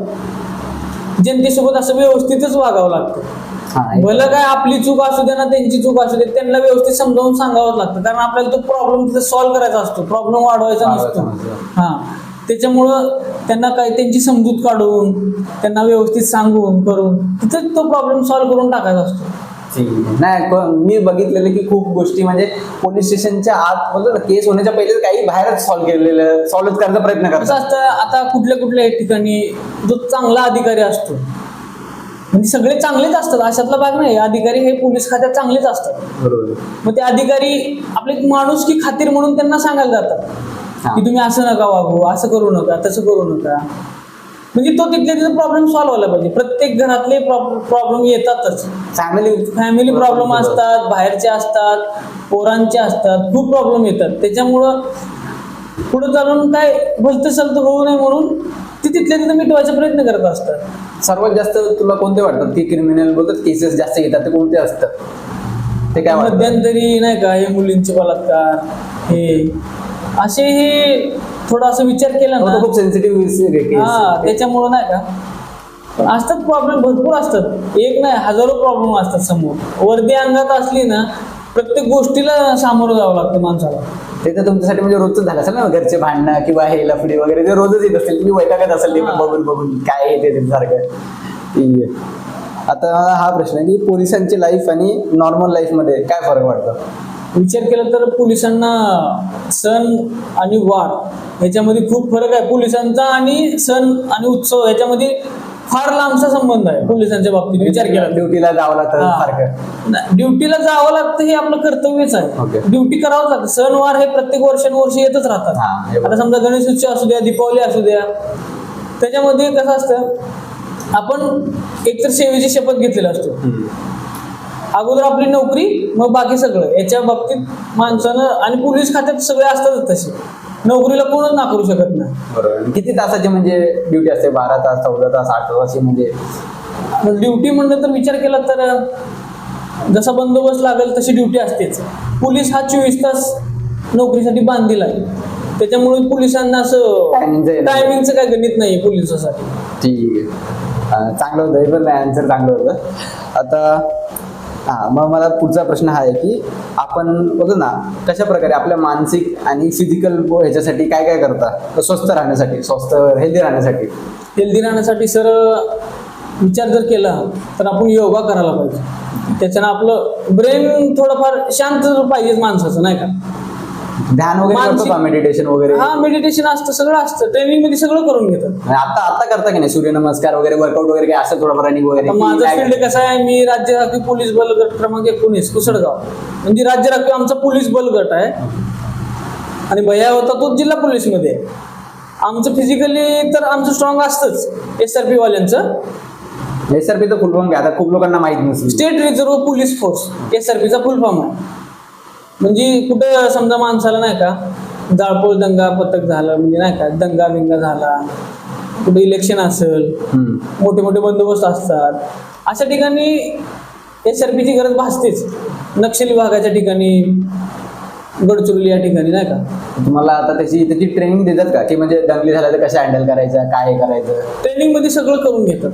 जनतेसोबत असं व्यवस्थितच वागावं लागतं. भलं काय आपली चूक असू दे ना त्यांची चूक असू दे, त्यांना व्यवस्थित समजावून सांगावंच लागतं. कारण आपल्याला तो प्रॉब्लेम तिथे सॉल्व्ह करायचा असतो, प्रॉब्लेम वाढवायचा नसतो. हा, त्याच्यामुळं त्यांना काय त्यांची समजूत काढून त्यांना व्यवस्थित सांगून करून तिथेच तो प्रॉब्लेम सॉल्व्ह करून टाकायचा असतो. नाही, मी बघितलेलं की खूप गोष्टी म्हणजे पोलीस स्टेशनच्या आत बोलतो ना, केस होण्याच्या पहिले काही बाहेरच सॉल्व्ह करायचा प्रयत्न कसं करतात. असतं, आता कुठल्या ठिकाणी जो चांगला अधिकारी असतो, म्हणजे सगळे चांगलेच असतात अशातला भाग नाही, अधिकारी हे पोलीस खात्यात चांगलेच असतात. बरोबर. मग ते अधिकारी आपले माणूस की खातीर म्हणून त्यांना सांगायला जातात की तुम्ही असं नका वागू, असं करू नका, तसं करू नका. म्हणजे तो तिथले तिथे प्रॉब्लेम सॉल्व्ह व्हायला पाहिजे. प्रत्येक घरातले प्रॉब्लेम येतातच. फॅमिली प्रॉब्लेम असतात, बाहेरचे असतात, पोरांचे असतात, खूप प्रॉब्लेम येतात. त्याच्यामुळं पुढे चालून काय भलतं सलतं होऊ नये म्हणून ते तिथल्या तिथे मिटवायचा प्रयत्न करत असतात. सर्वात जास्त तुला कोणते वाटतात की क्रिमिनल बोलतात केसेस जास्त येतात ते कोणते असतात? ते काय वाटतं? मध्यंतरी नाही का हे मुलींचे बलात्कार, हे असे हे थोडा असं विचार केला ना, खूप सेन्सिटिव्ह. हा, त्याच्यामुळं नाही का असतात प्रॉब्लेम, भरपूर असतात. एक नाही, हजारो प्रॉब्लेम असतात समोर. वर्दी अंगात असली ना प्रत्येक गोष्टीला सामोरं जावं लागतं माणसाला. ते तर तुमच्यासाठी म्हणजे रोजच झालं असेल ना, घरचे भांडणं किंवा हे लफडी वगैरे ते रोजच येत असेल, तुम्ही वैतागत असेल ते बघून बघून काय येते सारखं. ठीक आहे. आता हा प्रश्न आहे की पोलिसांची लाईफ आणि नॉर्मल लाईफ मध्ये काय फरक वाटतो? विचार केला तर पोलिसांना सण आणि वार ह्याच्यामध्ये खूप फरक आहे. पोलिसांचा आणि सण आणि उत्सव ह्याच्यामध्ये फार लांबचा संबंध आहे पोलिसांच्या बाबतीत विचार केला तर. ड्युटीला जावं लागतं सारखं. ड्युटीला जावं लागतं हे आपलं कर्तव्यच आहे. Okay. ड्युटी करावं लागतं. सणवार हे प्रत्येक वर्षानुवर्ष येतच हा, राहतात. हे बरोबर. आता समजा गणेश उत्सव असू द्या, दीपावली असू द्या, त्याच्यामध्ये कसं असतं, आपण एकतर सेवेची शपथ घेतलेला असतो. अगोदर आपली नोकरी, मग बाकी सगळं. याच्या बाबतीत माणसानं, आणि पोलीस खात्यात सगळे असतातच तसे, नोकरीला कोणच नाकारू शकत नाही. बरोबर. किती तासाची म्हणजे ड्युटी असते? 12 तास, 14 तास, 8 तास म्हणजे? ड्युटी म्हणलं तर विचार केला तर जसा बंदोबस्त लागेल तशी ड्युटी असतेच. पोलीस हा 24 तास नोकरीसाठी बांधील आहे. त्याच्यामुळे पोलिसांना असं टायमिंगचं काय गणित नाही पोलिसासाठी. ठीक आहे, चांगलं होतं हे पण आन्सर चांगलं होतं. आता मग मला पुढचा प्रश्न हा आहे की आपण बघतो ना कशा प्रकारे आपल्या मानसिक आणि फिजिकल ह्याच्यासाठी काय काय करता स्वस्थ राहण्यासाठी, स्वस्थ हेल्दी राहण्यासाठी? हेल्दी राहण्यासाठी सर विचार जर केला तर आपण योगा करायला पाहिजे. त्याच्यानं आपलं ब्रेन थोडंफार शांत पाहिजे माणसाचं, नाही का? ध्यान वगैरे करतो का? मेडिटेशन वगैरे? हा, मेडिटेशन असतं, सगळं असतं. ट्रेनिंग मध्ये सगळं करून घेतात. आता आता करता की नाही सूर्यनमस्कार वगैरे, वर्कआउट वगैरे काय असं थोडंफार रनिंग वगैरे? आता माझं फील्ड कसं आहे, मी राज्य राखीव पोलीस बल गट क्रमांक 19 कुसडगाव, म्हणजे राज्य राखीव आमचा पोलीस बल गट आहे. आणि भैया होता तो जिल्हा पोलीस मध्ये. आमचं फिजिकली तर आमचं स्ट्रॉंग असतंच. SRP वाल्यांचं SRPचं फुल फॉर्म घ्या, आता खूप लोकांना माहित नसेल. स्टेट रिझर्व्ह पोलीस फोर्स, SRPचा फुल फॉर्म आहे. म्हणजे कुठं समजा माणसाला नाही का जाळपोळ दंगा पथक झालं, म्हणजे नाही का दंगा बिंगा झाला, कुठे इलेक्शन असेल, मोठे मोठे बंदोबस्त असतात, अशा ठिकाणी SRPची गरज भासतेच. नक्षली भागाच्या ठिकाणी, गडचिरोली या ठिकाणी, नाही का? तुम्हाला आता त्याची ट्रेनिंग देतात का की म्हणजे दंगली झाल्या तर कशा हँडल करायचं, काय करायचं? ट्रेनिंग मध्ये सगळं करून घेतात.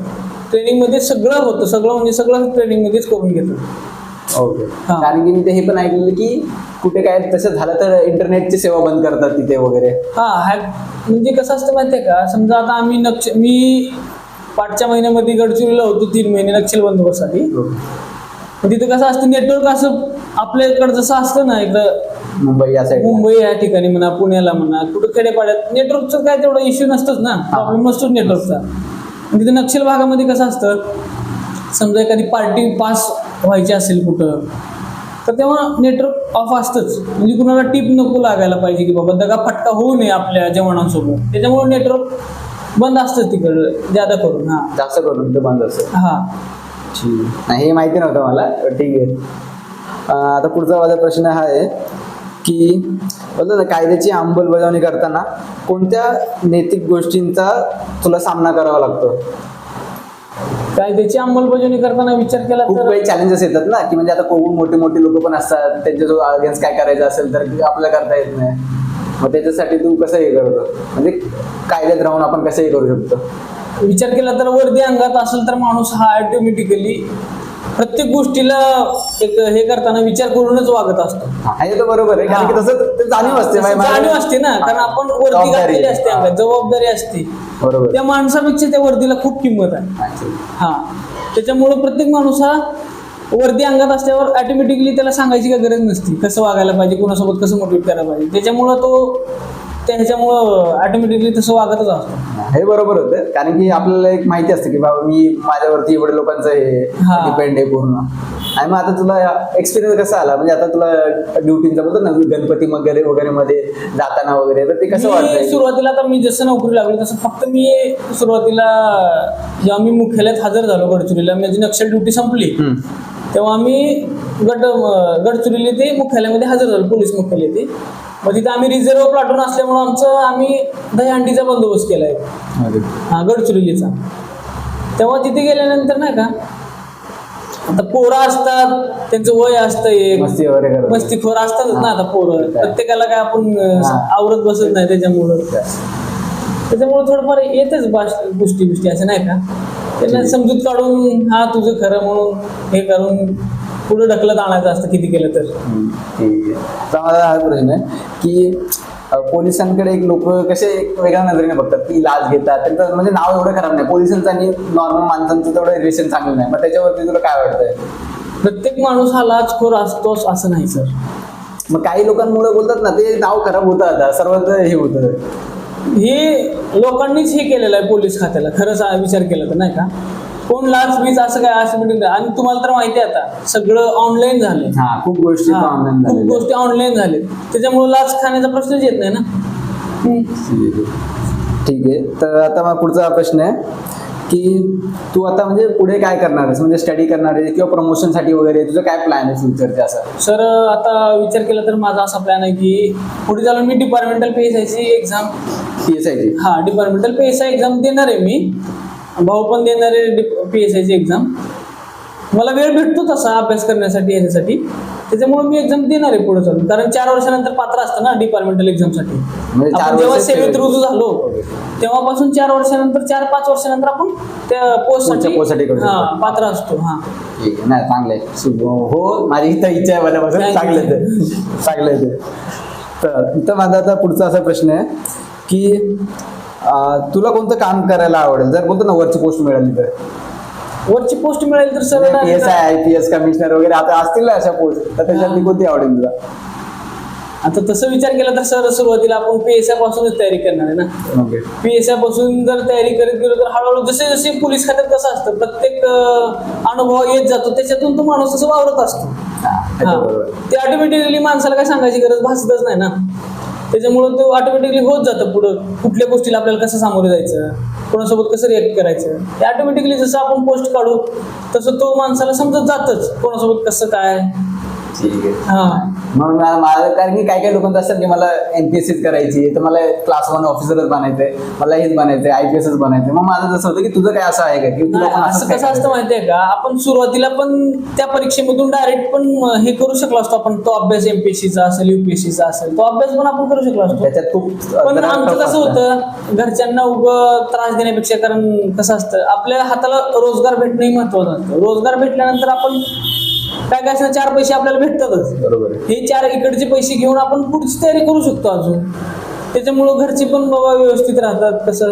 ट्रेनिंग मध्ये सगळं होतं, सगळं म्हणजे सगळं ट्रेनिंग मध्येच करून घेतात. ओके. कारण की मी ते हे पण ऐकलेलं की कुठे काय तसं झालं तर इंटरनेटची सेवा बंद करतात तिथे वगैरे. म्हणजे कसं असतं माहितीये का, समजा आता मी पाठच्या महिन्यामध्ये गडचिरोलीला होतो 3 महिने नक्षल बंदोबस्तासाठी. तिथे कसं असतं, नेटवर्क असं आपल्याकडे जसं असतं ना, इकडं मुंबई या साईड, मुंबई या ठिकाणी म्हणा, पुण्याला म्हणा, कुठं खेडेपाड्यात नेटवर्कचं काय तेवढा इश्यू नसतोच ना, प्रॉब्लेम नसतोच नेटवर्कचा. तिथे नक्षल भागामध्ये कसं असतं, समजा एखादी पार्टी पास व्हायची असेल कुठं, तर तेव्हा नेटवर्क ऑफ असतंच. म्हणजे कुणाला टीप नको लागायला पाहिजे की बाबा दगा फटका होऊ नये आपल्या जवानांसोबत, त्याच्यामुळे नेटवर्क बंद असतं तिकडं जादा करून. जास्त करून ते बंद असतं. ठीक, हे माहिती नव्हतं मला. ठीक आहे. आता पुढचा माझा प्रश्न हा आहे की बोलतो ना कायद्याची अंमलबजावणी करताना कोणत्या नैतिक गोष्टींचा तुला सामना करावा लागतो? कायद्याची अंमलबजावणी करताना विचार केला खूप तर काही चॅलेंजेस येतात ना, की म्हणजे आता खूप मोठे मोठे लोक पण असतात, त्यांच्या अगेन्स्ट काय करायचं असेल तर आपल्याला करता येत नाही. मग त्याच्यासाठी तू कसं हे करतो, म्हणजे कायद्यात राहून आपण कसं हे करू शकतो? विचार केला तर वर्दी अंगात असेल तर माणूस हा ऑटोमॅटिकली प्रत्येक गोष्टीला एक हे करताना विचार करूनच वागत असतो. हे तर बरोबर आहे, कारण की तसं जाणीव असते. जाणीव असते ना, कारण आपण वर्दी घातलेली असते अंगात, जबाबदारी असते. बरोबर. त्या माणसापेक्षा त्या वर्दीला खूप किंमत आहे. त्याच्यामुळे प्रत्येक माणूस हा वर्दी अंगात असल्यावर ऑटोमॅटिकली त्याला सांगायची काही गरज नसते कसं वागायला पाहिजे, कोणासोबत कसं मोटिवेट करायला पाहिजे. त्याच्यामुळं त्याच्यामुळं ऑटोमॅटिकली तसं वागतच असतो. हे बरोबर होतं, कारण की आपल्याला एक माहिती असते की बाबा मी माझ्यावरती एवढे लोकांचं हे डिपेंड आहे पूर्ण. आणि मग आता तुला एक्सपिरियन्स कसा आला, म्हणजे आता तुला ड्युटीचा बोलतो ना गणपती वगैरे मध्ये जाताना वगैरे, तर ते कसं वाटतं? सुरुवातीला आता मी जसं नोकरी लागलो तसं फक्त मी सुरुवातीला जेव्हा मी मुख्यालयात हजर झालो गडचिरोलीला, माझी नक्षल ड्युटी संपली तेव्हा आम्ही गडचिरोली ते मुख्यालयामध्ये हजर झालो, पोलीस मुख्यालय ते. मग तिथे आम्ही रिझर्व्ह प्लाटून असल्यामुळं आम्ही दहीहंडीचा बंदोबस्त केलाय गडचिरोलीचा. तेव्हा तिथे गेल्यानंतर नाही का, आता पोरं असतात, त्यांचं वय असतं, एक मस्तीखोर असतातच ना. आता पोरं प्रत्येकाला काय आपण आवरत बसत नाही, त्याच्यामुळं थोडंफार येतेच गोष्टी असं नाही का, त्यांना समजूत काढून तुझं खरं म्हणून हे करून पुढे ढकलत आणायचं असतं किती केलं तर. ठीक आहे. माझा हा प्रश्न आहे की पोलिसांकडे एक लोक कसे एक वेगळ्या नजरेने बघतात की लाच घेतात, त्यांचं म्हणजे नाव एवढं खराब नाही, पोलिसांचं आणि नॉर्मल माणसांचं तेवढं रिलेशन चांगलं नाही. मग त्याच्यावरती तुला काय वाटतंय? प्रत्येक माणूस हा लाचखोर असतोच असं नाही सर. मग काही लोकांमुळे बोलतात ना ते नाव खराब होतं, आता सर्वात हे होतं. हे लोकांनीच हे केलेलं आहे पोलीस खात्याला, खरंच विचार केला तर नाही का. कोण लाच बीच असं काय असं म्हणून, आणि तुम्हाला तर माहिती आहे आता सगळं ऑनलाईन झालंय. हा, खूप गोष्टी ऑनलाईन खूप गोष्टी ऑनलाईन झाले, त्याच्यामुळे लाच खाण्याचा प्रश्नच येत नाही ना. ठीक आहे. तर आता मग पुढचा प्रश्न आहे की तू आता म्हणजे पुढे काय करणार आहेस, म्हणजे स्टडी करणार आहे किंवा प्रमोशनसाठी वगैरे तुझं काय प्लॅन आहे फ्युचरचे असं? सर आता विचार केला तर माझा असा प्लॅन आहे की पुढे चालून मी डिपार्टमेंटल PSIची एक्झाम, PSIची? हा, डिपार्टमेंटल PSI एक्झाम देणार आहे मी. भाऊ पण देणार आहे PSIची एक्झाम. मला वेळ भेटतो तसा अभ्यास करण्यासाठी याच्यासाठी, त्याच्यामुळे मी एक्झाम देणार आहे पुढे चालून. कारण 4 वर्षानंतर पात्र असतं ना डिपार्टमेंटल एक्झामसाठी. म्हणजे 4 आपण जेव्हा वर्ष सेवेत रुजू झालो तेव्हापासून 4 वर्षानंतर 4-5 वर्षानंतर आपण त्या पोस्टसाठी पात्र असतो. हा, ठीक आहे. नाही, चांगलं आहे. हो, माझी इथं इच्छा आहे मनापासून. चांगलं आहे ते. तर माझा आता पुढचा असा प्रश्न आहे की तुला कोणतं काम करायला आवडेल जर बोलतो ना वरची पोस्ट मिळाली तर? वरची पोस्ट मिळाली तर सर PSI, IPS कमिशनर वगैरे आता असतील ना अशा पोस्ट, तर त्याच्यातली कोणती आवडेल तुला? आता तसं विचार केला तर सर सुरुवातीला आपण PSI पासूनच तयारी करणार आहे ना. PSI पासून जर तयारी करत गेलो तर हळूहळू जसे जसे पोलीस खात्यात कसं असतं, प्रत्येक अनुभव येत जातो, त्याच्यातून तो माणूस असं वावरत असतो. ते ऑटोमॅटिकली माणसाला काय सांगायची गरज भासतच नाही ना. त्याच्यामुळे तो ऑटोमॅटिकली होत जातं पुढं. कुठल्या गोष्टीला आपल्याला कसं सामोरं जायचं, कोणासोबत कसं रिॲक्ट करायचं, ते ऑटोमॅटिकली जसं आपण पोस्ट काढू तसं तो माणसाला समजत जातच कोणासोबत कसं काय. ठीक आहे. हा, म्हणून मला, कारण की काही काही लोकांचं असतात की मला NPSCच करायची, तर मला क्लास 1 ऑफिसरच बनायचंय, मला हेच बनायचंय, IPSच बनायचंय. मग माझं जसं होतं की तुझं काय असं आहे का की तुला पण असं कसं असतं माहितीये का, आपण सुरुवातीला पण त्या परीक्षेमधून डायरेक्ट पण हे करू शकलो असतो. आपण तो अभ्यास MPSCचा असेल, UPSCचा असेल, तो अभ्यास पण आपण करू शकलो असतो. त्याच्यात खूप पण आमचं कसं होतं, घरच्यांना उगं त्रास देण्यापेक्षा, कारण कसं असतं आपल्या हाताला रोजगार भेटणंही महत्वाचं असतं. रोजगार भेटल्यानंतर आपण काय काय असं 4 पैसे आपल्याला भेटतातच. बरोबर. हे 4 इकडचे पैसे घेऊन आपण पुढची तयारी करू शकतो अजून. त्याच्यामुळं घरचे पण बाबा व्यवस्थित राहतात. कसं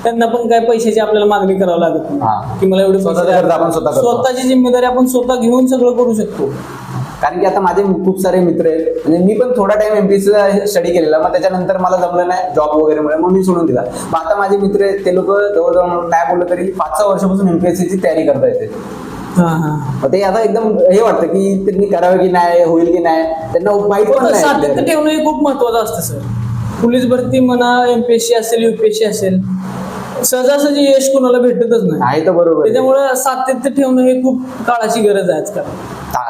त्यांना पण काय पैशाची आपल्याला मागणी करावं लागत नाही की मला एवढे स्वतःची जिम्मेदारी आपण स्वतः घेऊन सगळं करू शकतो. कारण की आता माझे खूप सारे मित्र आहेत, म्हणजे मी पण थोडा टाइम MPSCचा स्टडी केलेला, मग त्याच्यानंतर मला जमलं नाही जॉब वगैरे मुळे, मग मी सोडून दिला. मग आता माझे मित्र आहेत ते लोक जवळजवळ नाही बोललं तरी 5-6 वर्षापासून MPSCची तयारी करता येते. मग ते आता एकदम हे वाटतं की त्यांनी करावं की नाही, होईल की नाही, त्यांना माहिती पण नाही. सातत्य ठेवणं हे खूप महत्वाचं असतं सर. पोलीस भरती म्हणा, MPSC असेल, UPSC असेल, सहजासहजी यश कोणाला भेटतच नाही. आहे तर बरोबर. त्याच्यामुळे सातत्य ठेवणं हे खूप काळाची गरज आहे आजकाल.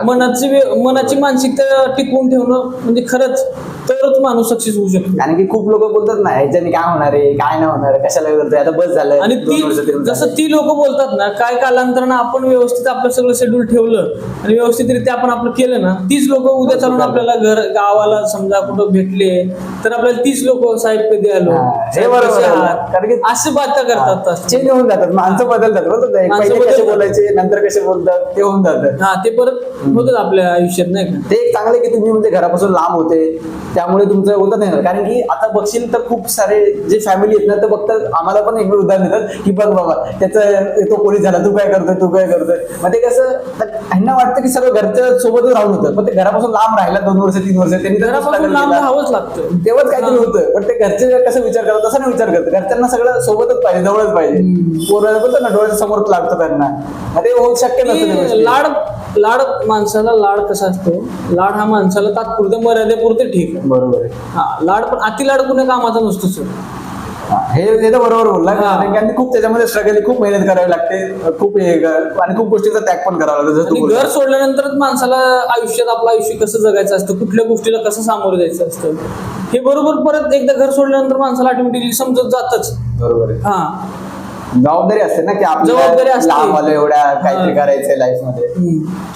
मनाची मानसिकता टिकवून ठेवणं म्हणजे खरंच तरच माणूस सक्सेस होऊ शकतो. कारण की खूप लोक बोलतात ना ह्याच्याने काय होणार आहे, काय नाही होणार, कशाला करतोय, आता बस झालं. आणि जसं ती लोक बोलतात ना, काय कालांतरानं आपण व्यवस्थित आपलं सगळं शेड्यूल ठेवलं आणि व्यवस्थितरित्या आपण आपलं केलं ना, तीच लोक उद्या चालून आपल्याला गावाला समजा कुठं भेटले तर आपल्याला तीच लोक साहेब कधी आलो, हे बरोबर, असे बात करतात. चेंज होऊन जातात, माणसं बदलतात. पहिले कसे बोलायचे, नंतर कसे बोलतात, ते होऊन जातात. हा, ते परत होतं आपल्या आयुष्यात नाही का. ते एक चांगलं की तुम्ही म्हणजे घरापासून लांब होते, त्यामुळे तुमचं होतं नाही. कारण की आता बघशील तर खूप सारे जे फॅमिली आहेत ना, तर बघतात आम्हाला पण एक उदाहरण देतात की बघ बाबा त्याचं तो पोलीस झाला, तू काय करतोय. मग ते कसं ह्यांना वाटतं की सगळं घरच्या सोबतच राहून होतं, पण ते घरापासून लांब राहिला 2 वर्ष 3 वर्ष, त्यांनी घरापासून लांब राहावंच लागतं. तेव्हाच काहीतरी होतं. पण ते घरचे कसं विचार करतात तसं नाही विचार करतात. घरच्यांना सगळं सोबतच पाहिजे, जवळच पाहिजे. पोरं बोलतात ना डोळ्याच्या समोर लागतं त्यांना, ते होऊ शक्य नसतं. लाड माणसाला लाड कसा असतो, लाड हा माणसाला तात्पुरत्या मर्यादेपुरते ठीक आहे. बरोबर आहे. हा, लाड पण अति लाड कुठे कामाचा नसतो सर. हे तर बरोबर बोलला. कारण खूप त्याच्यामध्ये स्ट्रगल, खूप मेहनत करावी लागते, खूप आणि खूप गोष्टीचा त्याग पण करावा लागतो. घर सोडल्यानंतरच माणसाला आयुष्यात आपलं आयुष्य कसं जगायचं असतं, कुठल्या गोष्टीला कसं सामोरं जायचं असतं, हे बरोबर परत एकदा घर सोडल्यानंतर माणसाला ऑटोमॅटिकली समजत जातच. बरोबर आहे. हा, जबाबदारी असते ना की जबाबदारी असते, लांब आलं एवढ्या काहीतरी करायचंय लाईफ मध्ये.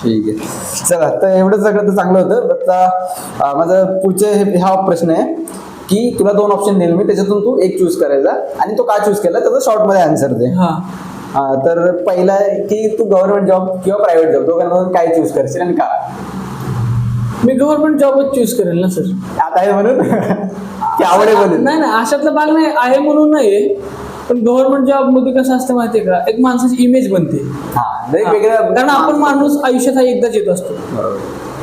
ठीक आहे, चला तर एवढं सगळं तर चांगलं होतं. आता माझं पुढचे हा प्रश्न आहे की तुला 2 ऑप्शन देईल मी, त्याच्यातून तू एक चूज करायचा आणि तो का चूज केला त्याचा शॉर्ट मध्ये आन्सर दे. तर पहिला की तू गव्हर्नमेंट जॉब किंवा प्रायव्हेट जॉब, दोघांमधून काय चूज करशील आणि का? मी गव्हर्नमेंट जॉबच चूज करेल ना सर. आता आहे म्हणून की आवडे म्हणून? नाही, अशातला भाग नाही आहे म्हणून नाही, पण गव्हर्नमेंट जॉब मध्ये कसं असतं माहितीये का, एक माणसाची इमेज बनते. कारण आपण माणूस आयुष्यात हा एकदाच येत असतो.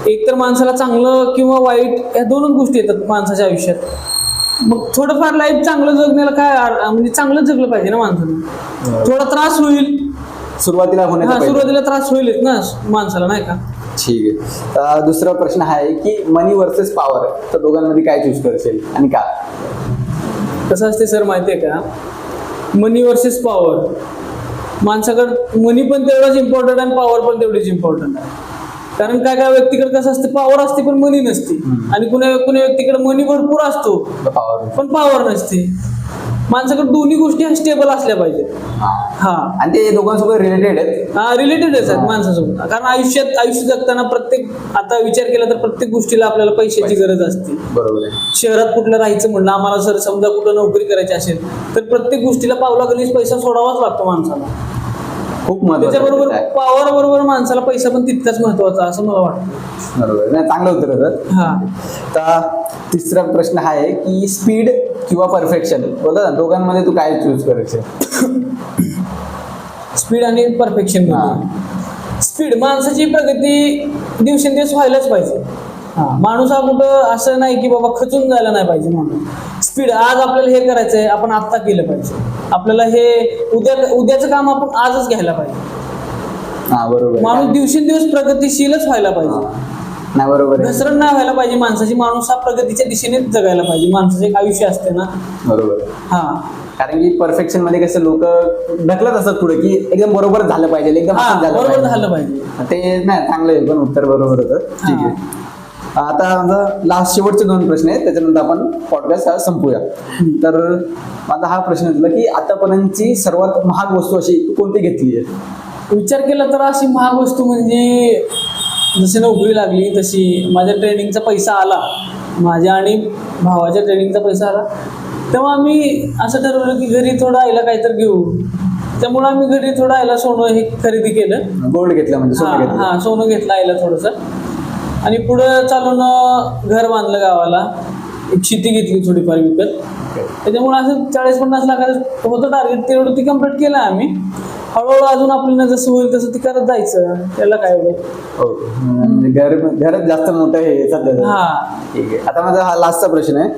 एक तर माणसाला चांगलं किंवा वाईट या 2च गोष्टी येतात माणसाच्या आयुष्यात. मग थोडंफार लाईफ चांगलं जगण्याला म्हणजे चांगलं जगलं पाहिजे ना माणसानं. थोडा त्रास होईल, सुरुवातीला होण्याचा पहिला. सुरुवातीला त्रास होईलच ना माणसाला, नाही का. ठीक आहे. दुसरा प्रश्न हा आहे की मनी वर्सेस पॉवर, तर दोघांमध्ये काय चूज करशील आणि का? कसं असते सर माहितीये का, मनी वर्सेस पॉवर. माणसाकडे मनी पण तेवढाच इम्पॉर्टंट आणि पॉवर पण तेवढीच इम्पॉर्टंट आहे. कारण काय काय व्यक्तीकडे कसं असते, पॉवर असते पण मनी नसते, आणि कुण्या व्यक्तीकडे मनी भरपूर असतो पॉवर पण पॉवर नसते. माणसाकडे दोन्ही गोष्टी स्टेबल असल्या पाहिजेत. हा, आणि ते दोघांसोबत रिलेटेड आहेत. हा, रिलेटेडच आहेत माणसासोबत. कारण आयुष्य जगताना आता विचार केला तर प्रत्येक गोष्टीला आपल्याला पैशाची गरज असते. बरोबर आहे. शहरात कुठलं राहायचं म्हणलं, आम्हाला सर समजा कुठं नोकरी करायची असेल तर प्रत्येक गोष्टीला पावलागणीच पैसा सोडावाच लागतो माणसाला. खूप महत्त्वाचं त्याच्याबरोबर आहे. पॉवर बरोबर माणसाला पैसा पण तितकाच महत्वाचा असं मला वाटतं. बरोबर, नाही चांगलं उत्तर होतं. हा, आता तिसरा प्रश्न हा आहे की स्पीड किंवा परफेक्शन, बोला ना, दोघांमध्ये तू काय चूज करायचं? स्पीड आणि परफेक्शन. स्पीड, माणसाची प्रगती दिवसेंदिवस व्हायलाच पाहिजे. माणूस हा कुठं असं नाही की बाबा खचून जायला नाही पाहिजे माणूस. स्पीड, आज आपल्याला हे करायचंय, आपण आत्ता केलं पाहिजे. आपल्याला हे उद्याचं काम आपण आजच घ्यायला पाहिजे. हा, बरोबर. माणूस दिवसेंदिवस प्रगतीशीलच व्हायला पाहिजे. नाही, बरोबर आहे. घसरण नाही व्हायला पाहिजे माणसाची. माणूस हा प्रगतीच्या दिशेनेच जगायला पाहिजे. माणसाचं एक आयुष्य असते ना. बरोबर. हा, कारण की परफेक्शन मध्ये कसं लोक ढकलत असतात पुढे की एकदम बरोबर झालं पाहिजे, एकदम असंच झालं बरोबर पाहिजे. झालं पाहिजे. ते नाही, चांगलं आहे, पण उत्तर बरोबर होतं. ठीक आहे. आता माझा लास्ट शेवटचे 2 प्रश्न आहेत, त्याच्यानंतर आपण पॉडकास्ट हा संपूया. तर माझा हा प्रश्न तुला की आतापर्यंतची सर्वात महाग वस्तू अशी तू कोणती घेतली आहे? विचार केला तर अशी महाग वस्तू म्हणजे जशी नोकरी लागली तशी माझ्या ट्रेनिंगचा पैसा आला, माझ्या आणि भावाच्या ट्रेनिंगचा पैसा आला, तेव्हा आम्ही असं ठरवलं की घरी थोडं आईला काहीतरी घेऊ. त्यामुळे आम्ही घरी थोडं आईला सोनं हे खरेदी केलं. गोल्ड घेतलं म्हणजे सोनं घेतलं. हा, सोनं घेतलं आईला थोडंसं, आणि पुढं चालून घर बांधलं गावाला. एक शेती घेतली थोडीफार विकत. त्याच्यामुळे असं 40-50 लाखाचं होतं टार्गेट, तेवढं ती कम्प्लीट केलं आम्ही. हळूहळू अजून आपल्याला जसं होईल तसं ती करत जायचं, त्याला काय एवढं. हो, म्हणजे घरच जास्त मोठं आहे सध्या. हा, ठीक आहे. आता माझा हा लास्टचा प्रश्न आहे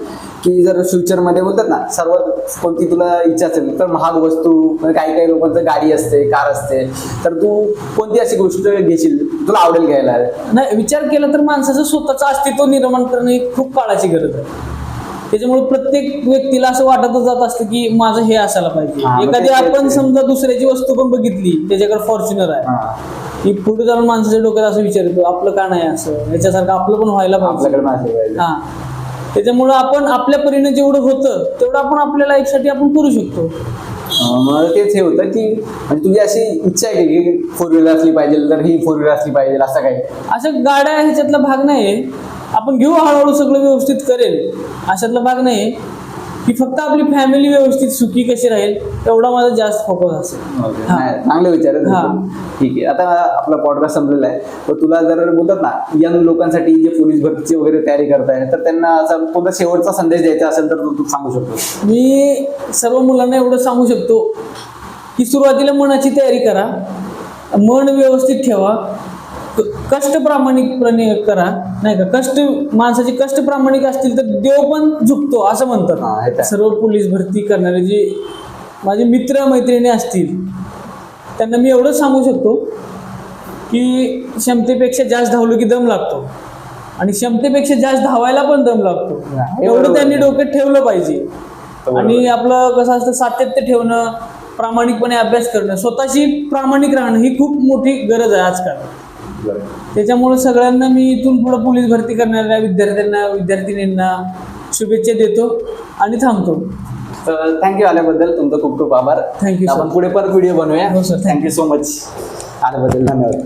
की जर फ्युचरमध्ये बोलतात ना, सर्वात कोणती तुला इच्छा असेल तर महाग वस्तू, म्हणजे काही लोकांचं गाडी असते, कार असते, तर तू कोणती अशी गोष्ट घेशील तुला आवडेल घ्यायला? नाही, विचार केला तर माणसाचं स्वतःचं अस्तित्व निर्माण करणं ही खूप काळाची गरज आहे. त्याच्यामुळे प्रत्येक व्यक्तीला असं वाटतच जात असतं की माझं हे असायला पाहिजे. एखादी आपण समजा दुसऱ्याची वस्तू पण बघितली, त्याच्याकडे फॉर्च्युनर आहे, की पुढे जाऊन माणसाच्या डोक्यात असं विचार येतो, आपलं का नाही असं, याच्यासारखं आपलं पण व्हायला पाहिजे. हा, त्याच्यामुळं आपण आपल्या परीने जेवढं होतं तेवढं आपण आपल्या लाईफसाठी आपण करू शकतो. मला तेच हे होतं की म्हणजे तुझी अशी इच्छा आहे की 4 व्हीलर असली पाहिजे, तर ही 4 व्हीलर असली पाहिजे, असं काही? असं गाड्या ह्याच्यातला भाग नाही, आपण घेऊ हळूहळू सगळं व्यवस्थित करेल अशातला भाग नाही, की फक्त आपली फॅमिली व्यवस्थित सुखी कशी राहील एवढा माझा जास्त फोकस असेल. चांगले विचार आहेत. ठीक आहे. आता आपला पॉडकास्ट संपलेला आहे, तर तुला जर बोलतात ना यंग लोकांसाठी जे पोलीस भरतीची वगैरे तयारी करताय, तर त्यांना असा कोणता शेवटचा संदेश द्यायचा असेल तर तू सांगू शकतो? मी सर्व मुलांना एवढं सांगू शकतो की सुरुवातीला मनाची तयारी करा, मन व्यवस्थित ठेवा, कष्ट प्रामाणिकपणे करा, नाही का. माणसाचे कष्ट प्रामाणिक असतील तर देव पण झुकतो असं म्हणतात. सर्व पोलीस भरती करणारे जे माझे मित्र मैत्रिणी असतील त्यांना मी एवढं सांगू शकतो की क्षमतेपेक्षा जास्त धावलो की दम लागतो, आणि क्षमतेपेक्षा जास्त धावायला पण दम लागतो. एवढं त्यांनी डोक्यात ठेवलं पाहिजे. आणि आपलं कसं असतं, सातत्य ठेवणं, प्रामाणिकपणे अभ्यास करणं, स्वतःशी प्रामाणिक राहणं ही खूप मोठी गरज आहे आजकाल. त्याच्यामुळे सगळ्यांना मी इथून पुढे पोलीस भरती करणाऱ्या विद्यार्थिनींना शुभेच्छा देतो आणि थांबतो. थँक्यू आल्याबद्दल, तुमचं खूप खूप आभार. थँक्यू. आपण पुढे परत व्हिडिओ बनवूया. हो सर, थँक्यू सो मच आल्याबद्दल. धन्यवाद.